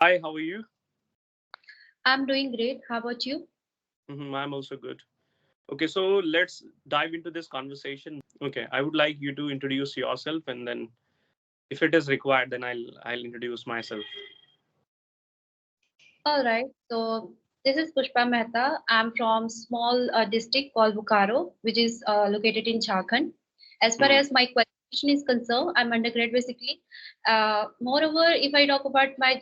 Hi, how are you? I'm doing great. How about you? I'm also good. Okay, so let's dive into this conversation. Okay, I would like you to introduce yourself, and then if it is required, then I'll introduce myself. All right. So this is Pushpa Mehta. I'm from small district called Bokaro, which is located in Jharkhand. As far Hmm. as my qualification is concerned, I'm undergrad basically. Moreover, if I talk about my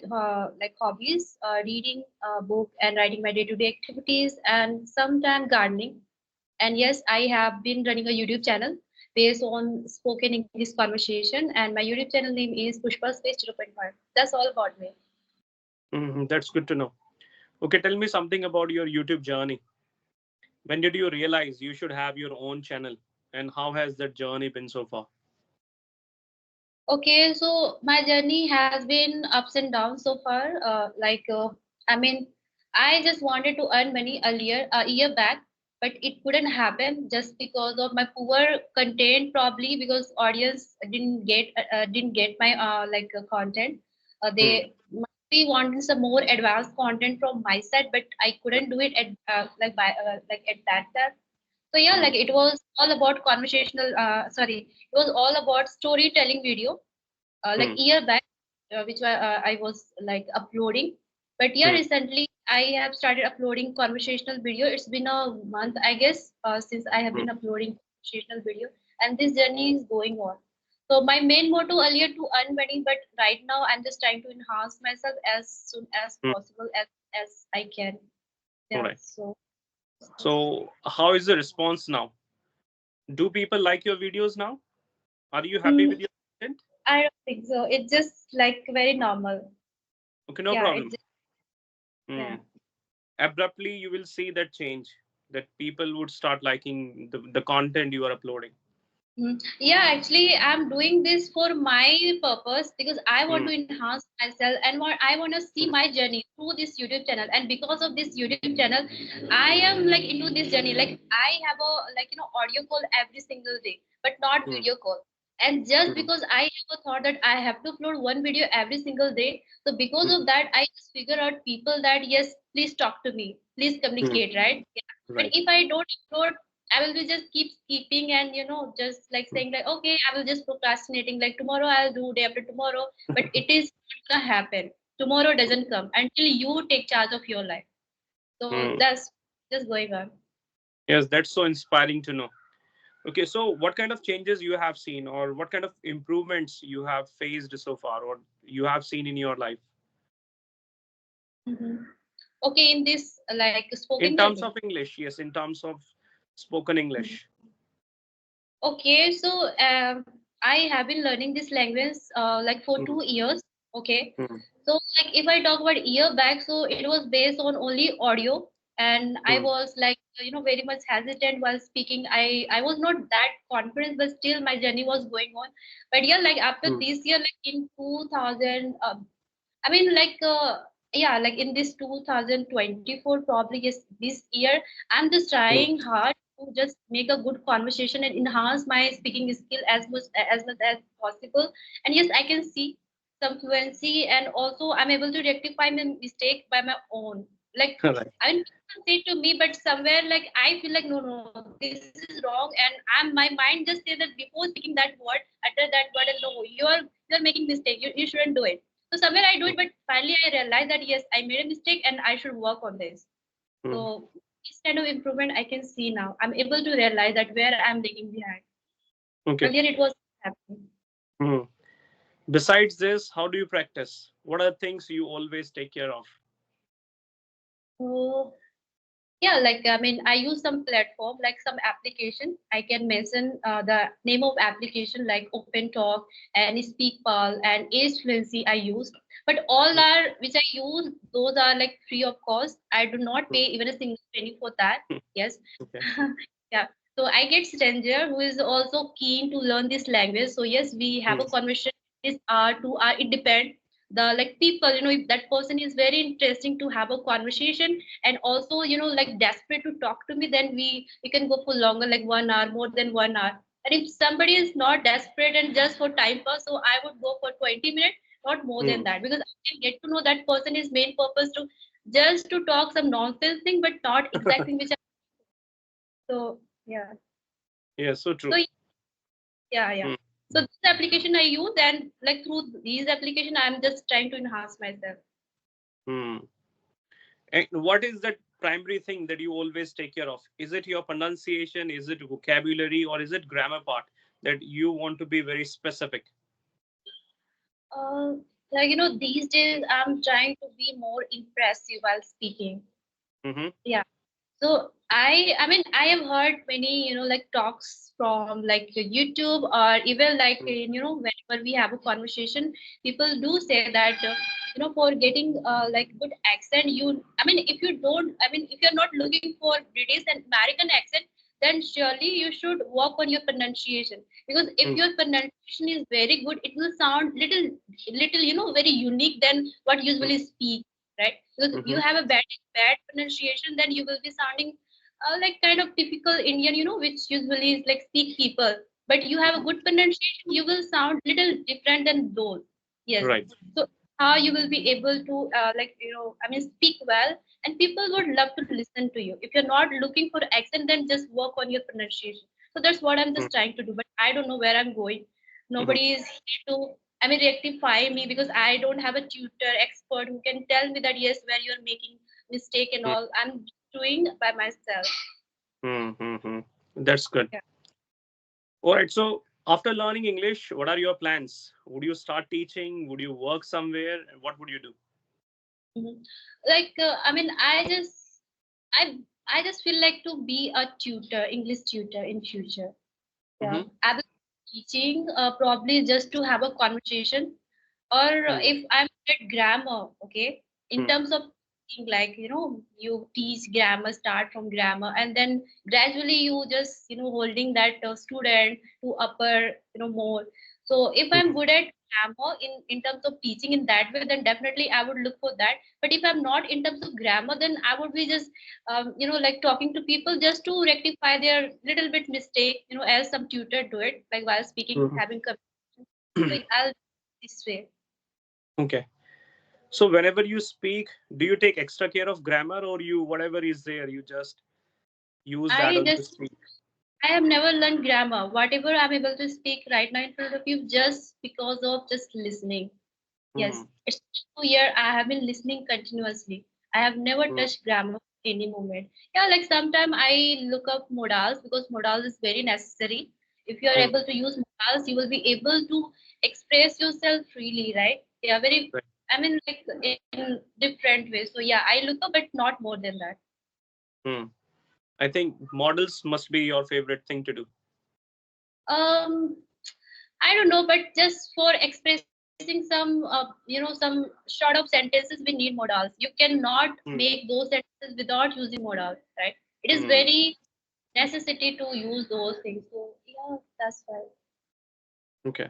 like hobbies, reading book and writing my day-to-day activities, and sometimes gardening. And yes, I have been running a YouTube channel based on spoken English conversation, and my YouTube channel name is Pushpa Space 0.5. That's all about me. That's good to know. Okay, tell me something about your YouTube journey. When did you realize you should have your own channel, and how has that journey been so far? Okay, so my journey has been ups and downs so far. I mean, I just wanted to earn money earlier, a year back, but it couldn't happen just because of my poor content, probably because audience didn't get my content. Hmm. They must be wanting some more advanced content from my side, but I couldn't do it at at that time. So yeah, Hmm. like it was all about conversational. It was all about storytelling video like Hmm. year back, I was like uploading. But yeah, Hmm. recently I have started uploading conversational video. It's been a month, I guess, since I have Hmm. been uploading conversational video, and this journey is going on. So my main motto earlier to earn money, but right now I'm just trying to enhance myself as soon as Hmm. possible as I can. All Yeah. right. So So, how is the response now? Do people like your videos now? Are you happy mm, with your content? I don't think so. It's just like very normal. Okay, no Yeah. problem. It's just, Hmm. yeah. Abruptly you will see that change, that people would start liking the content you are uploading. Yeah, actually, I'm doing this for my purpose because I want Hmm. to enhance myself and I want to see Hmm. my journey through this YouTube channel. And because of this YouTube channel, I am like into this journey. Like I have a audio call every single day, but not Hmm. video call. And just Hmm. because I have a thought that I have to upload one video every single day, so because Hmm. of that, I just figure out people that yes, please talk to me, please Hmm. communicate, right? Yeah. But Right. if I don't upload, I will be just keep skipping and just like Hmm. saying like okay, I will just procrastinating like tomorrow I'll do, day after tomorrow, but it is not gonna happen. Tomorrow doesn't come until you take charge of your life. So Hmm. that's just going on. Yes, that's so inspiring to know. Okay, so what kind of changes you have seen, or what kind of improvements you have faced so far, or you have seen in your life Mhm. Okay, in this like in spoken terms journey. of English? Yes, in terms of spoken Mhm. English. Okay, so I have been learning this language like for Hmm. 2 years. Okay, Hmm. so like if I talk about year back, so it was based on only audio, and I Hmm. was like very much hesitant while speaking. I was not that confident, but still my journey was going on. But yeah, like after Hmm. this year, like in 2000, I mean yeah, like in this 2024, probably yes, this year, I'm just Hmm. trying hard to just make a good conversation and enhance my speaking skill as much as possible. And yes, I can see some fluency, and also I'm able to rectify my mistake by my own. Like Right. I mean, people say to me, but somewhere like I feel like no, this is wrong, and my mind just say that before speaking that word, utter that word, and no, you're making mistake. You shouldn't do it. So somewhere I do it, but finally I realized that yes, I made a mistake and I should work on this. Hmm. So this kind of improvement I can see now. I'm able to realize that where I'm lagging behind. Okay. Earlier it was happening. Hmm. Besides this, how do you practice? What are the things you always take care of? So yeah, like I mean, I use some platform like some application. I can mention the name of application like Open Talk and SpeakPal and Ace Fluency I use. But all Hmm. are which I use, those are like free of cost. I do not Hmm. pay even a single penny for that. Hmm. Yes. Okay. Yeah. So I get stranger who is also keen to learn this language. So yes, we have Hmm. a conversation. This hour, 2 hour, it depends. The like people, if that person is very interesting to have a conversation and also like desperate to talk to me, then we can go for longer, like 1 hour, more than 1 hour. And if somebody is not desperate and just for time pass, so I would go for 20 minutes. not more than Hmm. that, because I can get to know that person is main purpose to just to talk some nonsense thing, but not exactly which. So yeah, Yeah, so so true. yeah, yeah. Hmm. So this application I use, and like through these application, I'm just trying to enhance myself. Hmm. And what is that primary thing that you always take care of? Is it your pronunciation? Is it vocabulary? Or is it grammar part that you want to be very specific? Uh, like these days I'm trying to be more impressive while speaking. Mm-hmm. Yeah. So I mean I have heard many like talks from like YouTube, or even like in, whenever we have a conversation, people do say that for getting like good accent, I mean if you don't, I mean if you're not looking for British and American accent, then surely you should work on your pronunciation, because if your pronunciation is very good, it will sound little very unique than what usually speak, right? Because if you Mm-hmm. have a bad pronunciation, then you will be sounding like kind of typical Indian, which usually is like speak people. But you have a good pronunciation, you will sound little different than those. Yes. Right. So how you will be able to like I mean speak well, and people would love to listen to you. If you're not looking for accent, then just work on your pronunciation. So that's what I'm just trying to do. But I don't know where I'm going. Mm-hmm. Nobody is here to, I mean, rectify me, because I don't have a tutor expert who can tell me that yes, where you're making mistake and all. I'm doing by myself. Mm-hmm. That's good. Yeah. All right. So after learning English, what are your plans? Would you start teaching? Would you work somewhere? What would you do? Mhm. Like I mean, I I just feel like to be a tutor, English tutor in future. Yeah, Mm-hmm. I will be teaching probably just to have a conversation, or if I'm at grammar, okay, in Mm-hmm. terms of teaching, like you teach grammar, start from grammar, and then gradually you just holding that student to upper more. So if I'm good at grammar in terms of teaching in that way, then definitely I would look for that. But if I'm not in terms of grammar, then I would be just like talking to people just to rectify their little bit mistake, as some tutor do it, like while speaking, Mm-hmm. having communication. So I'll this way. Okay. So whenever you speak, do you take extra care of grammar, or you whatever is there, you just use that I on to just speak? I have never learned grammar. Whatever I'm able to speak right now in front of you, just because of just listening. Yes, Hmm. it's 2 years I have been listening continuously. I have never Hmm. touched grammar any moment. Yeah, like sometimes I look up modals, because modals is very necessary. If you are Hmm. able to use modals, you will be able to express yourself freely, right? Yeah, very. Right. I mean, like in different ways. So yeah, I look up, but not more than that. Hmm. I think models must be your favorite thing to do. Um, I don't know, but just for expressing some, some short of sentences, we need modals. You cannot Hmm. make those sentences without using modals, right? It is Hmm. very necessity to use those things. So yeah, that's why. Okay.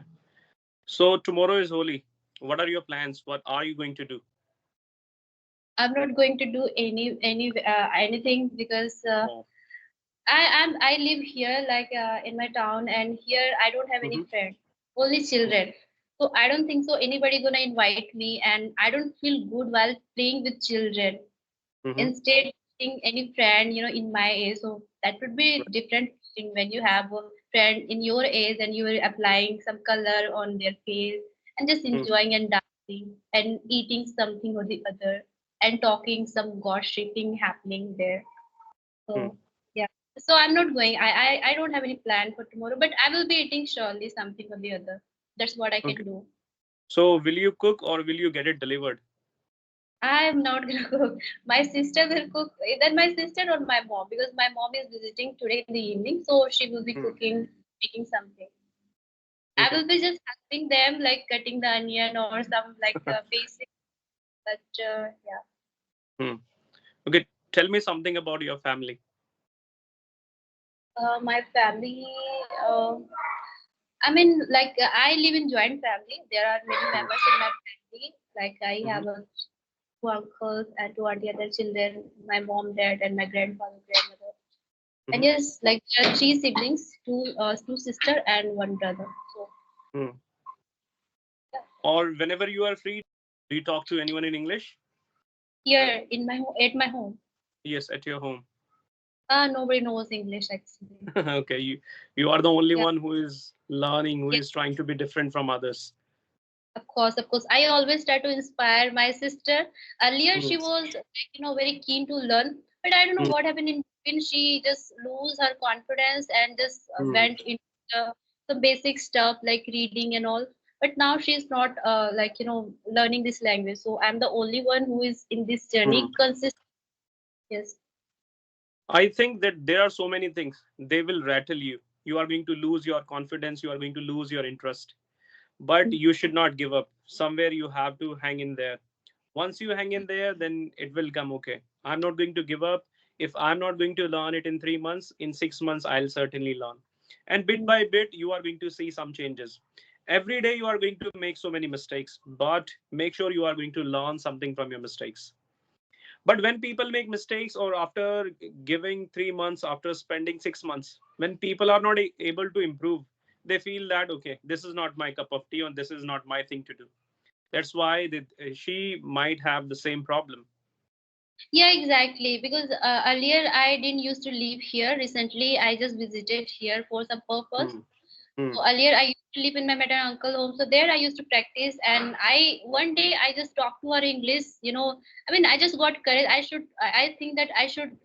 So tomorrow is Holi. What are your plans? What are you going to do? I'm not going to do anything, because Oh. I live here like in my town, and here I don't have any Mm-hmm. friends, only children. So I don't think so anybody gonna invite me, and I don't feel good while playing with children. Mm-hmm. Instead getting any friend in my age, so that would be Right. different thing when you have a friend in your age and you are applying some color on their face and just Hmm. enjoying and dancing and eating something or the other and talking some gossiping happening there. Hmm. So yeah, so I'm not going. I don't have any plan for tomorrow, but I will be eating surely something or the other. That's what I Okay. can do. So will you cook or will you get it delivered? I am not gonna cook. My sister will cook, either my sister or my mom, because my mom is visiting today in the evening, so she will be Hmm. cooking, making something. I Okay. will be just helping them, like cutting the onion or some like basic. But yeah, Hmm. Okay. Tell me something about your family. my family. I mean, like I live in joint family. There are many Hmm. members in my family. Like I Mm-hmm. have two uncles and two auntie other children. My mom, dad, and my grandfather, grandmother. And Mm-hmm. yes, like there are three siblings, two sister and one brother. So Hmm. yeah. Or whenever you are free, do you talk to anyone in English? Here in at my home. Yes, at your home. Nobody knows English actually. Okay, you are the only Yeah, one who is learning, who yeah. is trying to be different from others. Of course, of course. I always try to inspire my sister. Earlier, Mm, she was like, very keen to learn, but I don't know mm, what happened in between. She just lose her confidence and just mm, went into some basic stuff like reading and all. But now she's not like learning this language. So I'm the only one who is in this mm. journey consistent. Yes. I think that there are so many things they will rattle you. You are going to lose your confidence. You are going to lose your interest. But you should not give up. Somewhere you have to hang in there. Once you hang in there, then it will come okay. I'm not going to give up. If I'm not going to learn it in 3 months, in 6 months, I'll certainly learn. And bit by bit, you are going to see some changes. Every day, you are going to make so many mistakes, but make sure you are going to learn something from your mistakes. But when people make mistakes, or after giving 3 months, after spending 6 months, when people are not able to improve, they feel that, okay, this is not my cup of tea, and this is not my thing to do. That's why she might have the same problem. Yeah, exactly. Because earlier I didn't used to live here. Recently, I just visited here for some purpose. Hmm. Hmm. So earlier I used to live in my maternal uncle home. So there I used to practice, and I one day I just talked to her English. I mean, I just got courage. I think that I should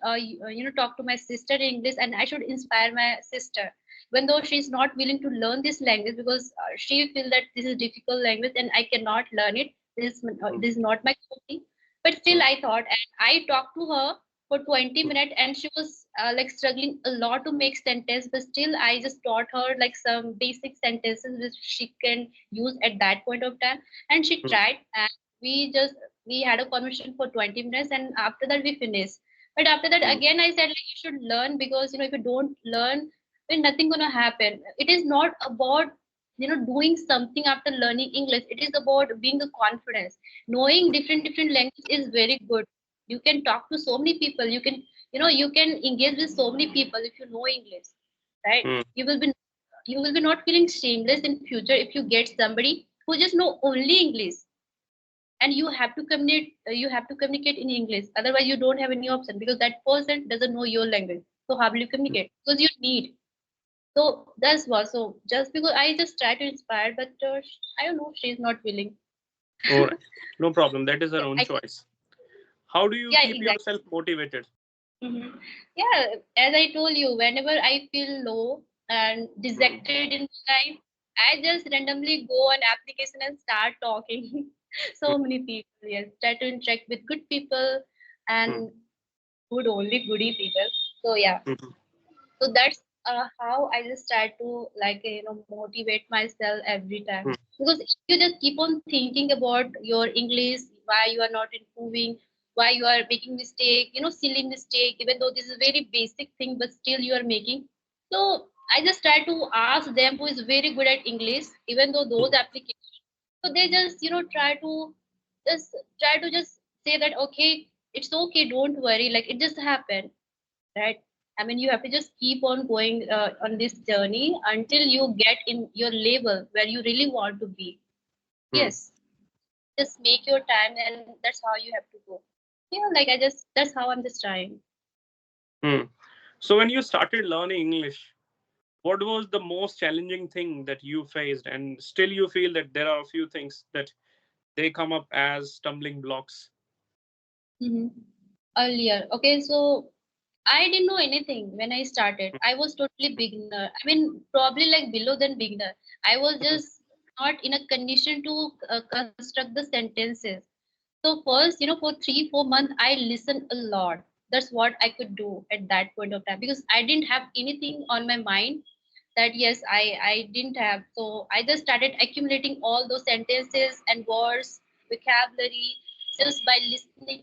talk to my sister in English, and I should inspire my sister. Even though she's not willing to learn this language because she feel that this is difficult language and I cannot learn it. Hmm. This is not my cup of tea. But still, Hmm. I thought, and I talked to her for 20 minutes, and she was like struggling a lot to make sentence, but still I just taught her like some basic sentences which she can use at that point of time, and she Hmm. tried, and we had a conversation for 20 minutes, and after that we finished. But after that Hmm. again I said, like, you should learn, because if you don't learn, then nothing gonna happen. It is not about doing something after learning English. It is about being a confidence. Knowing different language is very good. You can talk to so many people. You can engage with so many people if you know English, right? Hmm. You will be not feeling shameless in future if you get somebody who just know only English, and you have to communicate in English. Otherwise you don't have any option, because that person doesn't know your language. So how will you communicate? Because you need. So that's what. So just because I just try to inspire, but I don't know, she's not willing. All right. No problem. That is her own I, choice. How do you yeah, keep exactly. yourself motivated? Yeah, as I told you, whenever I feel low and Hmm. dejected in life, I just randomly go on application and start talking. Hmm. So many people, yes, try to interact with good people Hmm. and only goody people. So yeah, Hmm. so that's how I just try to like motivate myself every time. Hmm. Because if you just keep on thinking about your English, why you are not improving, why you are making mistake, silly mistake, even though this is a very basic thing, but still you are making. So I just try to ask them who is very good at English, even though those Hmm. applications. So they just try to just say that, okay, it's okay, don't worry, like it just happened, right? I mean, you have to just keep on going on this journey until you get in your level where you really want to be. Hmm. Yes, just make your time, and that's how you have to go. Yeah, like that's how I'm just trying. Hmm. So when you started learning English, what was the most challenging thing that you faced, and still you feel that there are a few things that they come up as stumbling blocks? Mm-hmm. Earlier, okay, so I didn't know anything when I started. I was totally beginner. I mean, probably like below than beginner. I was just not in a condition to construct the sentences. So first, for 3 4 months, I listened a lot. That's what I could do at that point of time, because I didn't have anything on my mind that yes, I didn't have. So I just started accumulating all those sentences and words, vocabulary, just by listening,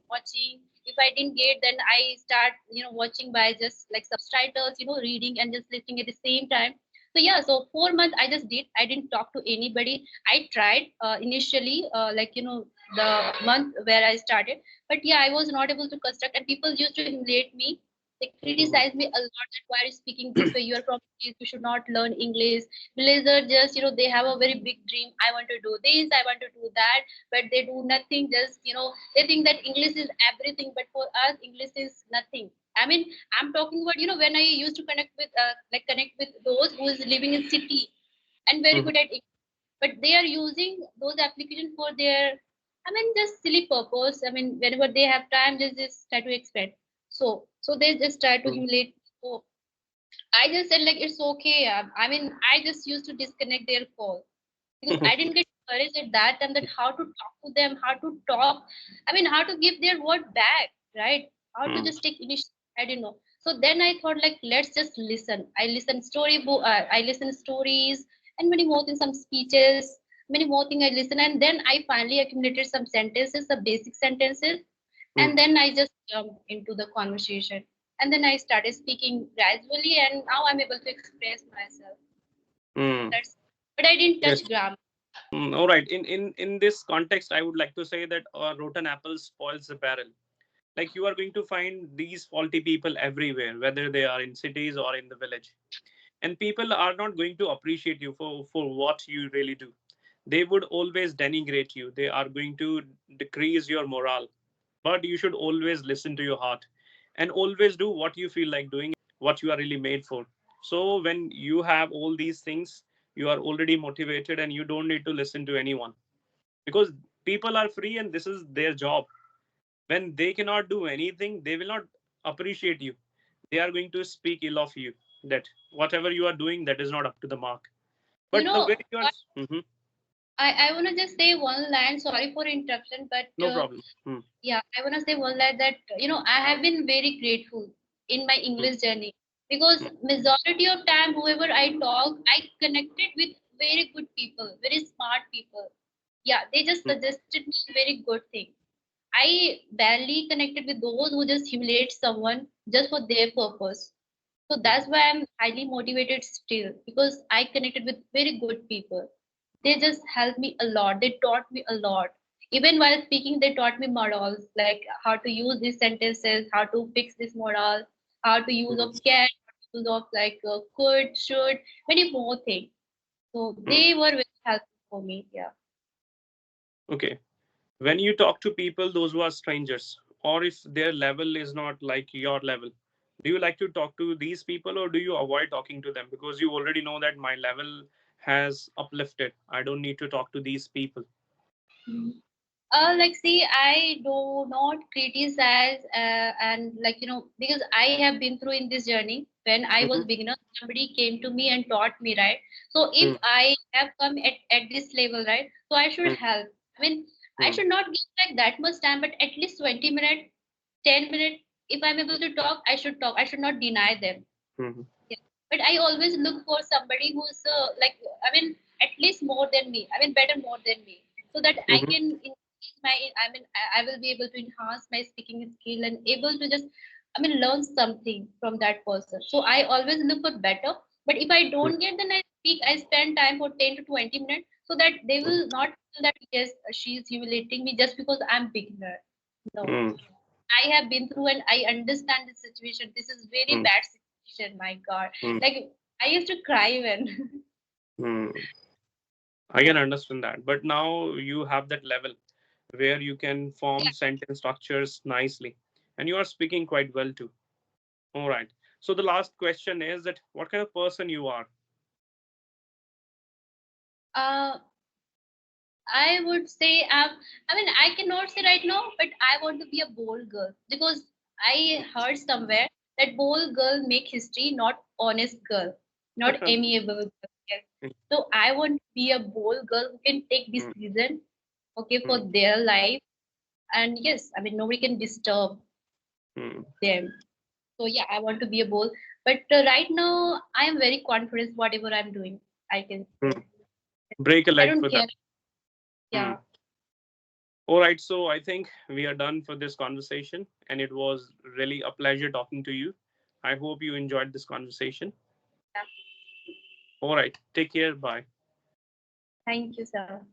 watching. If I didn't get, then I start watching by just like subtitles, reading and just listening at the same time. So yeah, so 4 months I just did. I didn't talk to anybody. I tried initially, like the month where I started, but yeah, I was not able to construct, and people used to humiliate me. They Mhm. criticize me a lot that why are you speaking this way? You are from English, you should not learn English. Villagers just, they have a very big dream. I want to do this, I want to do that, but they do nothing. Just, they think that English is everything, but for us, English is nothing. I mean, I'm talking about, when I used to connect with those who is living in city and very Mhm. good at English, but they are using those applications for their, I mean, just silly purpose. I mean, whenever they have time, they just try to expand. So they just try to Mhm. humiliate. So I just said like it's okay. I mean, I just used to disconnect their call because I didn't get courage at that time that how to talk to them, how to talk. I mean, how to give their word back, right? How to Mhm. just take initiative. I didn't know. So then I thought like let's just listen. I listen I listen stories and many more things, some speeches, many more things I listen, and then I finally accumulated some sentences, the basic sentences, Mhm. and then I just jumped into the conversation. And then I started speaking gradually, and now I'm able to express myself. Mhm. That's, but I didn't Yes. touch grammar. All right. In this context, I would like to say that a rotten apple spoils the barrel. Like you are going to find these faulty people everywhere, whether they are in cities or in the village. And people are not going to appreciate you for what you really do. They would always denigrate you. They are going to decrease your morale. But you should always listen to your heart and always do what you feel like doing, what you are really made for. So when you have all these things, you are already motivated and you don't need to listen to anyone, because people are free and this is their job. When they cannot do anything, they will not appreciate you. They are going to speak ill of you, that whatever you are doing, that is not up to the mark. You But the way know, you are. Mhm. I want to just say one line. Sorry for interruption, but No problem. Hmm. yeah, I want to say one line that I have been very grateful in my Hmm. English journey because majority of time, whoever I talk, I connected with very good people, very smart people. Yeah, they just Hmm. suggested me very good thing. I barely connected with those who just humiliate someone just for their purpose. So Hmm. that's why I'm highly motivated still because I connected with very good people. They just helped me a lot. They taught me a lot. Even while speaking, they taught me modals like how to use these sentences, how to fix this modal, how to use Hmm. of can, use of like could, should, many more things. So Hmm. they were very helpful for me. Yeah. Okay. When you talk to people, those who are strangers, or if their level is not like your level, do you like to talk to these people or do you avoid talking to them because you already know that my level has uplifted? I don't need to talk to these people. Like, see, I do not criticize, and like because I have been through in this journey. When I was Mhm. beginner, somebody came to me and taught me, right? So if Hmm. I have come at this level, right? So I should Hmm. help. I mean, I Hmm. should not give like that much time, but at least 20 minutes, 10 minutes. If I'm able to talk, I should talk. I should not deny them. Hmm. Yeah. But I always look for somebody who's like, I mean, at least more than me. I mean, better more than me, so that I Hmm. can increase my. I mean, I will be able to enhance my speaking skill and able to just, I mean, learn something from that person. So I always look for better. But if I don't get, then I speak. I spend time for 10 to 20 minutes, so that they will not feel that yes, she is humiliating me just because I'm beginner. No, Hmm. I have been through and I understand the situation. This is very Hmm. bad situation. My God, Hmm. like I used to cry when. Hmm. I Yeah. can understand that. But now you have that level where you can Yeah. form sentence structures nicely. And you are speaking quite well too. All right. So the last question is that what kind of person you are? Uh, I would say, I mean, I cannot say right now, but I want to be a bold girl because I heard somewhere that bold girl make history, not honest girl, not amiable girl. Yes. So I want to be a bold girl who can take Hmm. decision, okay, for Hmm. their life. And yes, I mean, nobody can disturb Hmm. them. So yeah, I want to be a bold. But right now, I am very confident whatever I'm doing. I can Hmm. say Break a I leg don't for them. care. Hmm. Yeah. All right. So I think we are done for this conversation, and it was really a pleasure talking to you. I hope you enjoyed this conversation. Yeah. All right. Take care. Bye. Thank you, sir.